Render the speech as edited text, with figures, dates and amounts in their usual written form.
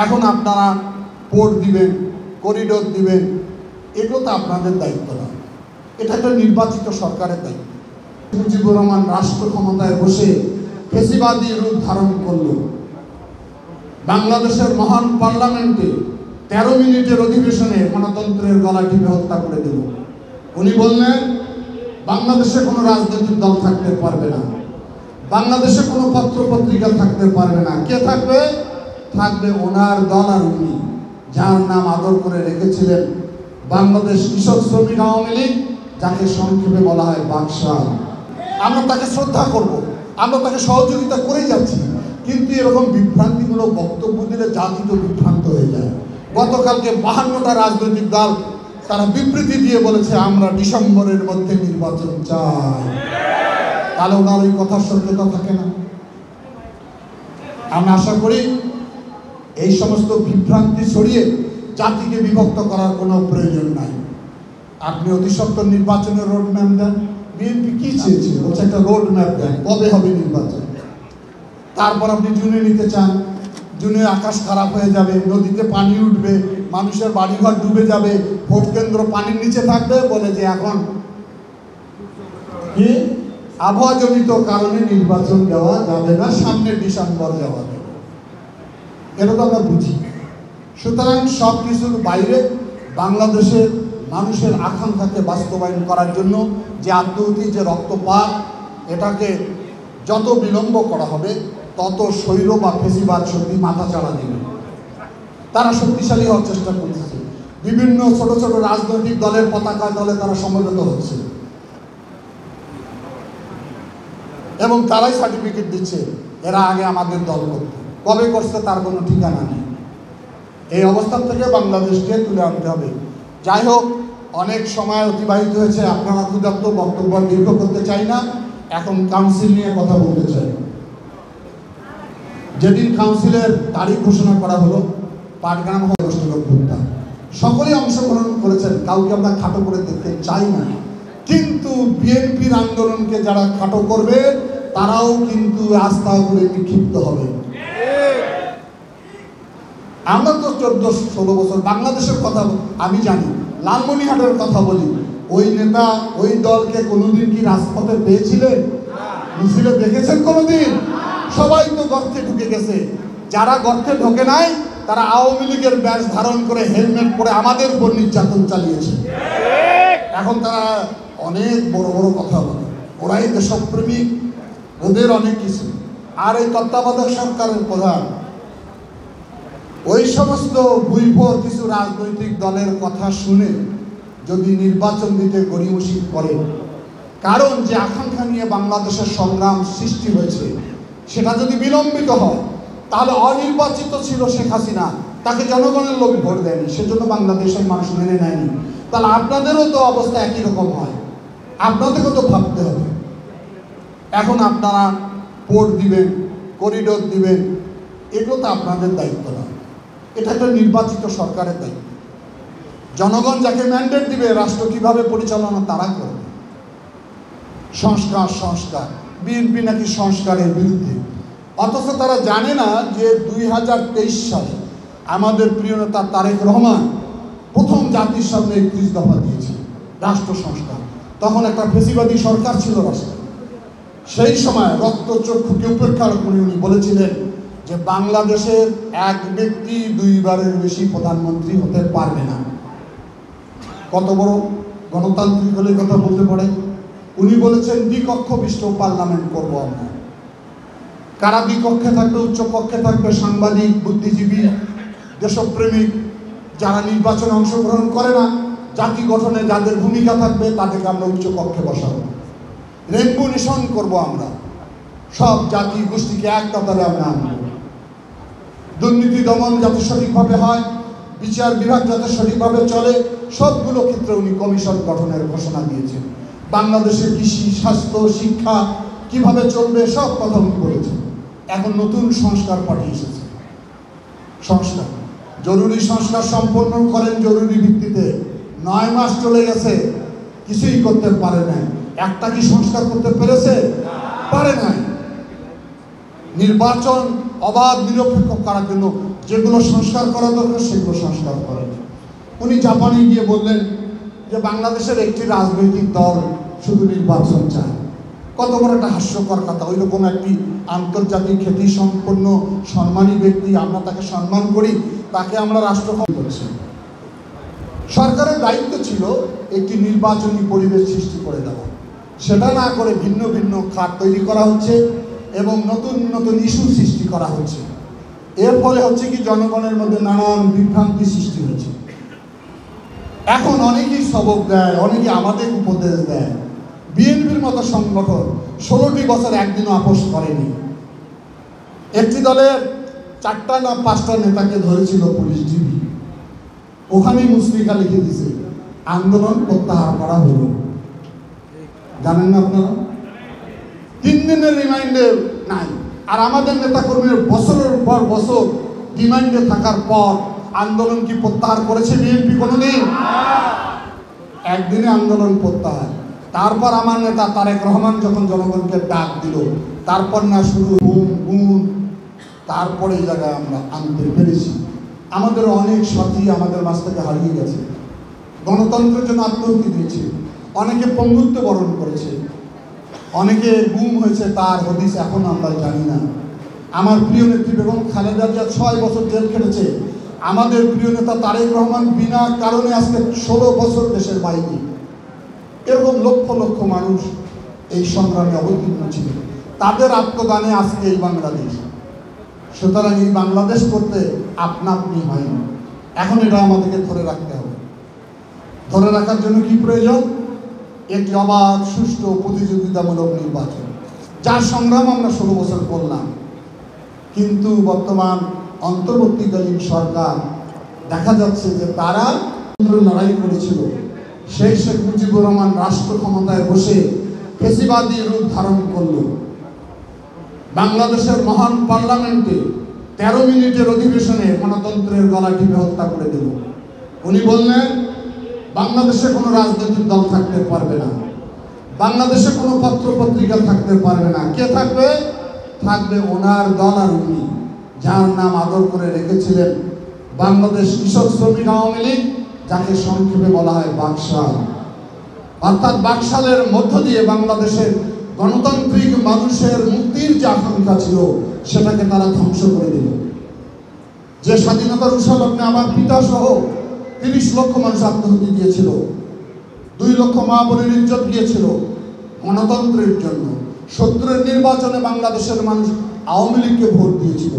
এখন আপনারা পোর্ট দিবেন, করিডোর দিবেন, এগুলো তো আপনাদের দায়িত্ব না, এটা একটা নির্বাচিত সরকারের দায়িত্ব। মুজিবুর রহমান রাষ্ট্র ক্ষমতায় বসে ফেসিবাদী রূপ ধারণ করল। বাংলাদেশের মহান পার্লামেন্টে 13 মিনিটের অধিবেশনে গণতন্ত্রের গলা টিপে হত্যা করে দিল। উনি বললেন বাংলাদেশে কোনো রাজনৈতিক দল থাকতে পারবে না, বাংলাদেশে কোনো পত্র পত্রিকা থাকতে পারবে না। কে থাকবে? থাকবে ওনার দল আর উনি, যার নাম আদর করে রেখেছিলেন বাংলাদেশ কৃষক শ্রমিক আওয়ামী লীগ, যাকে সংক্ষেপে বলা হয় বাকশাল। আমরা তাকে শ্রদ্ধা করব, আমরা তাকে সহযোগিতা করেই যাচ্ছি, কিন্তু এরকম বিভ্রান্তিমূলক বক্তব্য দিলে জাতি তো বিভ্রান্ত হয়ে যায়। গতকালকে 52টা রাজনৈতিক দল তারা বিবৃতি দিয়ে বলেছে আমরা ডিসেম্বরের মধ্যে নির্বাচন চাই। তাহলে ওনার ওই কথার সত্যতা থাকে না। আমরা আশা করি এই সমস্ত বিভ্রান্তি ছড়িয়ে জাতিকে বিভক্ত করার কোনো প্রয়োজন নাই। আপনি অতি সত্বর নির্বাচনের রোড ম্যাপ দেন। বিএনপি কি চেয়েছে? বলছে একটা রোড ম্যাপ দেন, কবে হবে নির্বাচন। তারপর আপনি জুনে নিতে চান, জুনে আকাশ খারাপ হয়ে যাবে, নদীতে পানি উঠবে, মানুষের বাড়িঘর ডুবে যাবে, ভোট কেন্দ্র পানির নিচে থাকবে, বলে যে এখন কি আবহাওয়াজনিত কারণে নির্বাচন দেওয়া যাবে না, সামনে ডিসেম্বর যাওয়া যাবে। এটা তো আমরা বুঝি। সুতরাং সব কিছুর বাইরে বাংলাদেশের মানুষের আকাঙ্ক্ষাকে বাস্তবায়ন করার জন্য যে আত্মহতি, যে রক্তপাত, এটাকে যত বিলম্ব করা হবে তত স্বৈর বা ফেসিবাদ শক্তি মাথা চাড়া দেবে। তারা শক্তিশালী হওয়ার চেষ্টা করতেছে, বিভিন্ন ছোট ছোট রাজনৈতিক দলের পতাকা দলে তারা সমবেত হচ্ছে এবং তারাই সার্টিফিকেট দিচ্ছে এরা আগে আমাদের দল করত। কবে করছে তার কোনো ঠিকানা নেই। এই অবস্থান থেকে বাংলাদেশকে তুলে আনতে হবে। যাই হোক, অনেক সময় অতিবাহিত হয়েছে, আপনারা ক্ষুধার্ত, বক্তব্য দীর্ঘ করতে চাই না। এখন কাউন্সিল নিয়ে কথা বলতে চাই। যেদিন কাউন্সিলের তারিখ ঘোষণা করা হলো, পাটগ্রাম হত্যা, সকলেই অংশগ্রহণ করেছেন, কাউকে আমরা খাটো করে দেখতে চাই না। কিন্তু বিএনপির আন্দোলনকে যারা খাটো করবে তারাও কিন্তু আস্থা করে বিক্ষিপ্ত হবে। আমরা তো 14-16 বছর বাংলাদেশের কথা আমি জানি, লালমনিরহাটের কথা বলি। ওই নেতা, ওই দলকে কোনোদিন কি রাজপথে পেয়েছিলেন? মিছিলে দেখেছেন কোনোদিন? সবাই তো গর্তে ঢুকে গেছে। যারা গর্তে ঢোকে নাই তারা আওয়ামী লীগের ব্যাজ ধারণ করে হেলমেট পরে আমাদের উপর নির্যাতন চালিয়েছে। এখন তারা অনেক বড় বড় কথা বলে, ওরাই দেশপ্রেমিক, ওদের অনেক কিছু। আর এই তত্ত্বাবধায়ক সরকারের প্রধান ওই সমস্ত ভুইফোর কিছু রাজনৈতিক দলের কথা শুনে যদি নির্বাচন দিতে গড়িমসি করে, কারণ যে আকাঙ্ক্ষা নিয়ে বাংলাদেশের সংগ্রাম সৃষ্টি হয়েছে সেটা যদি বিলম্বিত হয়, তাহলে অনির্বাচিত ছিল শেখ হাসিনা, তাকে জনগণের লোক ভোট দেয়নি, সেজন্য বাংলাদেশের মানুষ মেনে নেয়নি। তাহলে আপনাদেরও তো অবস্থা একই রকম হয়, আপনাদেরকেও তো ভাবতে হবে। এখন আপনারা পোর্ট দিবেন, করিডোর দিবেন, এগুলো তো আপনাদের দায়িত্ব না, এটা একটা নির্বাচিত সরকারের দায়িত্ব। জনগণ যাকে ম্যান্ডেট দিবে রাষ্ট্র কিভাবে পরিচালনা তারা করবে। সংস্কার সংস্কার, বিএনপি নাকি সংস্কারের বিরুদ্ধে, অথচ তারা জানে না যে 2023 সালে আমাদের প্রিয় নেতা তারেক রহমান প্রথম জাতির সামনে 31 দফা দিয়েছে রাষ্ট্র সংস্কার। তখন একটা ফেসিবাদী সরকার ছিল রাষ্ট্রে। সেই সময় রক্তচক্ষুকে উপেক্ষা করে উনি বলেছিলেন যে বাংলাদেশের এক ব্যক্তি 2 বারের বেশি প্রধানমন্ত্রী হতে পারবে না। কত বড় গণতান্ত্রিক হলে কথা বলতে পারে। উনি বলেছেন দ্বিকক্ষ বিশিষ্ট পার্লামেন্ট করব আমরা। কারা দ্বিকক্ষে থাকবে? উচ্চ কক্ষে থাকবে সাংবাদিক, বুদ্ধিজীবী, দেশপ্রেমিক, যারা নির্বাচনে অংশগ্রহণ করে না, জাতি গঠনে যাদের ভূমিকা থাকবে তাদেরকে আমরা উচ্চ কক্ষে বসাবো। রেনবো নেশন করব আমরা, সব জাতি গোষ্ঠীকে এক কাতারে আমরা আনবো। দুর্নীতি দমন যাতে সঠিকভাবে হয়, বিচার বিভাগ যাতে সঠিকভাবে চলে, সবগুলো ক্ষেত্রে উনি কমিশন গঠনের ঘোষণা দিয়েছেন। বাংলাদেশের কৃষি, স্বাস্থ্য, শিক্ষা কিভাবে চলবে সব কথা উনি বলেছেন। এখন নতুন সংস্কার পাঠিয়ে এসেছে। সংস্কার, জরুরি সংস্কার সম্পন্ন করেন জরুরি ভিত্তিতে। 9 মাস চলে গেছে, কিছুই করতে পারে নাই। একটা কি সংস্কার করতে পেরেছে? পারে নাই। নির্বাচন অবাধ নিরপেক্ষ করার জন্য যেগুলো সংস্কার করা দরকার সেগুলো সংস্কার করেন। উনি জাপানে গিয়ে বললেন যে বাংলাদেশের একটি রাজনৈতিক দল শুধু নির্বাচন চায়। কত বড় একটা হাস্যকর কথা! ওই রকম একটি আন্তর্জাতিক খ্যাতি সম্পন্ন সম্মানী ব্যক্তি, আমরা তাকে সম্মান করি, তাকে আমরা রাষ্ট্র করছি। সরকারের দায়িত্ব ছিল একটি নির্বাচনী পরিবেশ সৃষ্টি করে দেওয়া, সেটা না করে ভিন্ন ভিন্ন খাত তৈরি করা হচ্ছে এবং নতুন নতুন ইস্যু সৃষ্টি করা হচ্ছে। এর ফলে হচ্ছে কি জনগণের মধ্যে নানান বিভ্রান্তি সৃষ্টি হচ্ছে। এখন অনেকেই সবক দেয়, অনেকে আমাদের উপদেশ দেয়। বিএনপির মতো সংগঠন 16টি বছর একদিনও আপোষ করেনি। একটি দলের 4টা না 5টা নেতাকে ধরেছিল পুলিশ ডিবি, ওখানেই মুসলিকা লিখে দিছে আন্দোলন প্রত্যাহার করা হলো। জানেন না আপনারা? 3 দিনের রিমাইন্ডে নাই। আর আমাদের নেতাকর্মীর বছরের পর বছর রিমাইন্ডে থাকার পর আন্দোলন কি প্রত্যাহার করেছে বিএনপি কোনোদিন? একদিনে আন্দোলন প্রত্যাহার। তারপর আমার নেতা তারেক রহমান যখন জনগণকে ডাক দিল, তারপর না শুরু গুণ, তারপরে এই জায়গায় আমরা আনতে পেরেছি। আমাদের অনেক সাথী আমাদের মাঝ থেকে হারিয়ে গেছে, গণতন্ত্রের জন্য আত্মহত্যা দিয়েছে, অনেকে পঙ্গুত্ব বরণ করেছে, অনেকে গুম হয়েছে, তার হদিস এখন আমরা জানি না। আমার প্রিয় নেত্রী বেগম খালেদা জিয়া 6 বছর জেল খেটেছে। আমাদের প্রিয় নেতা তারেক রহমান বিনা কারণে আজকে 16 বছর দেশের বাইরে। এরকম লক্ষ লক্ষ মানুষ এই সংগ্রামে অবতীর্ণ ছিল, তাদের আত্মদানে আজকে এই বাংলাদেশ। সুতরাং এই বাংলাদেশ করতে আপনা আপনি হয়নি, এখন এটা আমাদেরকে ধরে রাখতে হবে। ধরে রাখার জন্য কি প্রয়োজন? একটি অবাধ, সুষ্ঠু, প্রতিযোগিতামূলক নির্বাচন, যার সংগ্রাম আমরা 16 বছর করলাম। কিন্তু বর্তমান অন্তর্বর্তীকালীন সরকার দেখা যাচ্ছে যে তারা লড়াই করেছিল, সেই শেখ মুজিবুর রহমান রাষ্ট্র ক্ষমতায় বসে ফেসিবাদী রূপ ধারণ করল। বাংলাদেশের মহান পার্লামেন্টে 13 মিনিটের অধিবেশনে গণতন্ত্রের গলা টিপে হত্যা করে দিল। উনি বললেন বাংলাদেশে কোনো রাজনৈতিক দল থাকতে পারবে না, বাংলাদেশে কোনো পত্র পত্রিকা থাকতে পারবে না। কে থাকবে? থাকবে ওনার দল আর উনি, যার নাম আদর করে রেখেছিলেন বাংলাদেশ কৃষক শ্রমিক আওয়ামী লীগ, যাকে সংক্ষেপে বলা হয় বাকশাল। অর্থাৎ বাকশালের মধ্য দিয়ে বাংলাদেশের গণতান্ত্রিক মানুষের মুক্তির যে আকাঙ্ক্ষা ছিল সেটাকে তারা ধ্বংস করে দিল। যে স্বাধীনতার উৎসলগ্নে আমার পিতা সহ 30 লক্ষ মানুষ আত্মহত্যা দিয়েছিল, 2 লক্ষ মা বোনের ইজ্জত গিয়েছিল গণতন্ত্রের জন্য। 70-এর নির্বাচনে বাংলাদেশের মানুষ আওয়ামী লীগকে ভোট দিয়েছিল।